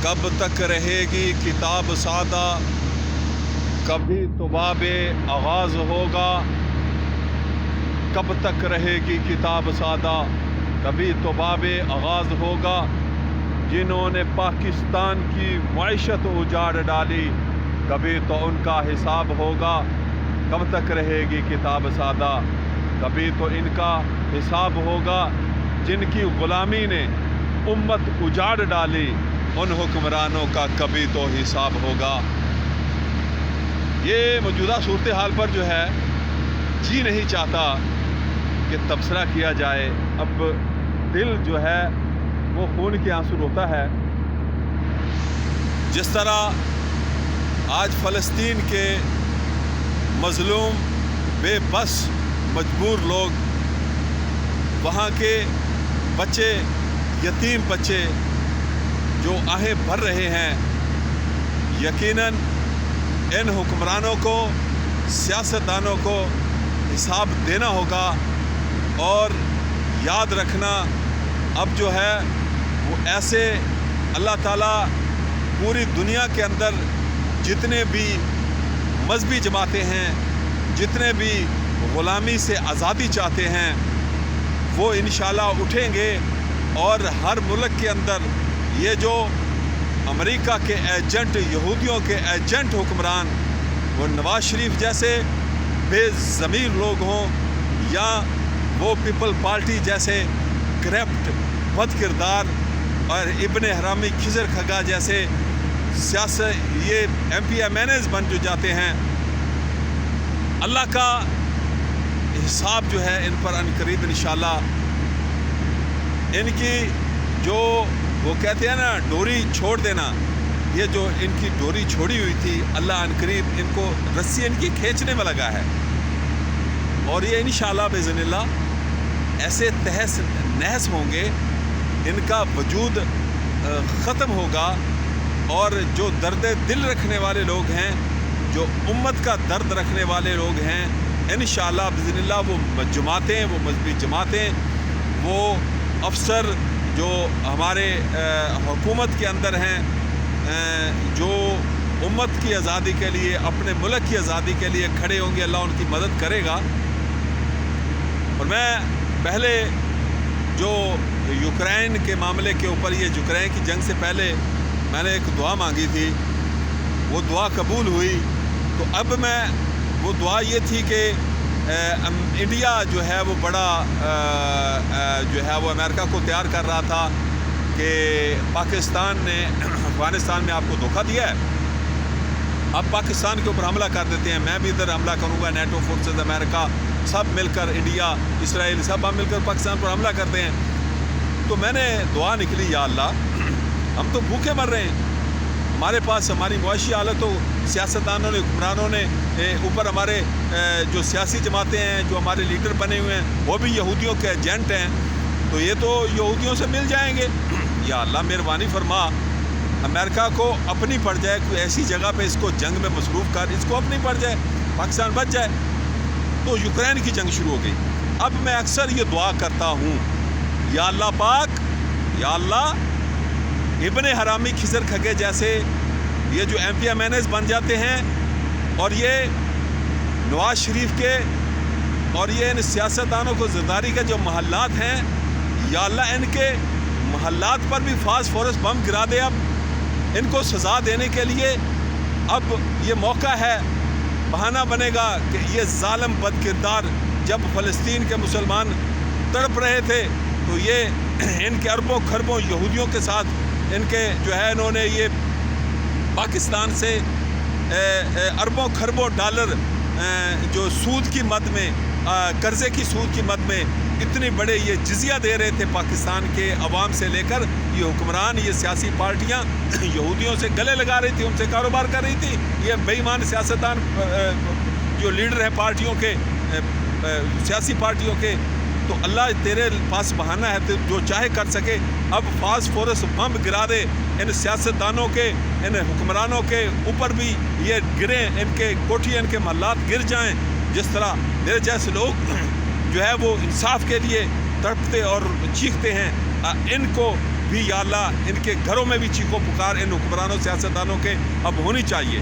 کب تک رہے گی کتاب سادہ، کبھی تو باب آغاز ہوگا۔ کب تک رہے گی کتاب سادہ، کبھی تو باب آغاز ہوگا۔ جنہوں نے پاکستان کی معیشت اجاڑ ڈالی، کبھی تو ان کا حساب ہوگا۔ کب تک رہے گی کتاب سادہ، کبھی تو ان کا حساب ہوگا۔ جن کی غلامی نے امت اجاڑ ڈالی، ان حکمرانوں کا کبھی تو حساب ہوگا۔ یہ موجودہ صورتحال پر جو ہے جی نہیں چاہتا کہ تبصرہ کیا جائے۔ اب دل جو ہے وہ خون کے آنسو روتا ہے۔ جس طرح آج فلسطین کے مظلوم، بے بس، مجبور لوگ، وہاں کے بچے، یتیم بچے جو آہیں بھر رہے ہیں، یقیناً ان حکمرانوں کو، سیاستدانوں کو حساب دینا ہوگا۔ اور یاد رکھنا، اب جو ہے وہ ایسے اللہ تعالیٰ پوری دنیا کے اندر جتنے بھی مذہبی جماعتیں ہیں، جتنے بھی غلامی سے آزادی چاہتے ہیں، وہ انشاءاللہ اٹھیں گے۔ اور ہر ملک کے اندر یہ جو امریکہ کے ایجنٹ، یہودیوں کے ایجنٹ حکمران، وہ نواز شریف جیسے بے ضمیر لوگ ہوں، یا وہ پیپل پارٹی جیسے کرپٹ، بد کردار اور ابن حرامی خضر کھگا جیسے یہ M P M N As بن جو جاتے ہیں، اللہ کا حساب جو ہے ان پر عنقریب انشاءاللہ۔ ان کی جو وہ کہتے ہیں نا ڈوری چھوڑ دینا، یہ جو ان کی ڈوری چھوڑی ہوئی تھی، اللہ عنقریب ان کو رسی ان کی کھینچنے میں لگا ہے۔ اور یہ انشاءاللہ باذن اللہ ایسے تہس نہس ہوں گے، ان کا وجود ختم ہوگا۔ اور جو درد دل رکھنے والے لوگ ہیں، جو امت کا درد رکھنے والے لوگ ہیں، انشاءاللہ باذن اللہ وہ جماعتیں، وہ مذہبی جماعتیں، وہ افسر جو ہمارے حکومت کے اندر ہیں، جو امت کی آزادی کے لیے، اپنے ملک کی آزادی کے لیے کھڑے ہوں گے، اللہ ان کی مدد کرے گا۔ اور میں پہلے جو یوکرین کے معاملے کے اوپر، یہ یوکرین کی جنگ سے پہلے میں نے ایک دعا مانگی تھی، وہ دعا قبول ہوئی۔ تو اب میں وہ دعا یہ تھی کہ انڈیا جو ہے وہ بڑا جو ہے وہ امریکہ کو تیار کر رہا تھا کہ پاکستان نے افغانستان میں آپ کو دھوکہ دیا ہے، اب پاکستان کے اوپر حملہ کر دیتے ہیں، میں بھی ادھر حملہ کروں گا، نیٹو فورسز، امریکہ سب مل کر، انڈیا، اسرائیل سب ہم مل کر پاکستان پر حملہ کرتے ہیں۔ تو میں نے دعا نکلی، یا اللہ ہم تو بھوکے مر رہے ہیں، ہمارے پاس ہماری معاشی حالت ہو، سیاستدانوں نے، حکمرانوں نے اوپر ہمارے جو سیاسی جماعتیں ہیں، جو ہمارے لیڈر بنے ہوئے ہیں، وہ بھی یہودیوں کے ایجنٹ ہیں، تو یہ تو یہودیوں سے مل جائیں گے۔ یا اللہ مہربانی فرما، امریکہ کو اپنی پڑ جائے، کوئی ایسی جگہ پہ اس کو جنگ میں مصروف کر، اس کو اپنی پڑ جائے، پاکستان بچ جائے۔ تو یوکرین کی جنگ شروع ہو گئی۔ اب میں اکثر یہ دعا کرتا ہوں، یا اللہ پاک، یا اللہ ابن حرامی خضر کھگے جیسے یہ جو M P M N As بن جاتے ہیں، اور یہ نواز شریف کے اور یہ ان سیاستدانوں کو زرداری کے جو محلات ہیں، یا اللہ ان کے محلات پر بھی فاسفورس بم گرا دے۔ اب ان کو سزا دینے کے لیے اب یہ موقع ہے، بہانہ بنے گا کہ یہ ظالم بد کردار جب فلسطین کے مسلمان تڑپ رہے تھے، تو یہ ان کے اربوں خربوں یہودیوں کے ساتھ ان کے جو ہے انہوں نے یہ پاکستان سے اربوں خربوں ڈالر جو سود کی مد میں، قرضے کی سود کی مد میں اتنے بڑے یہ جزیہ دے رہے تھے پاکستان کے عوام سے لے کر، یہ حکمران، یہ سیاسی پارٹیاں یہودیوں سے گلے لگا رہی تھی، ان سے کاروبار کر رہی تھی۔ یہ بے ایمان سیاستدان جو لیڈر ہیں پارٹیوں کے، سیاسی پارٹیوں کے، تو اللہ تیرے پاس بہانہ ہے، تو جو چاہے کر سکے۔ اب فاسفورس بم گرا دے، ان سیاستدانوں کے، ان حکمرانوں کے اوپر بھی یہ گریں، ان کے کوٹھی، ان کے محلات گر جائیں، جس طرح میرے جیسے لوگ جو ہے وہ انصاف کے لیے تڑپتے اور چیختے ہیں، ان کو بھی یا اللہ ان کے گھروں میں بھی چیخو پکار ان حکمرانوں سیاستدانوں کے اب ہونی چاہیے.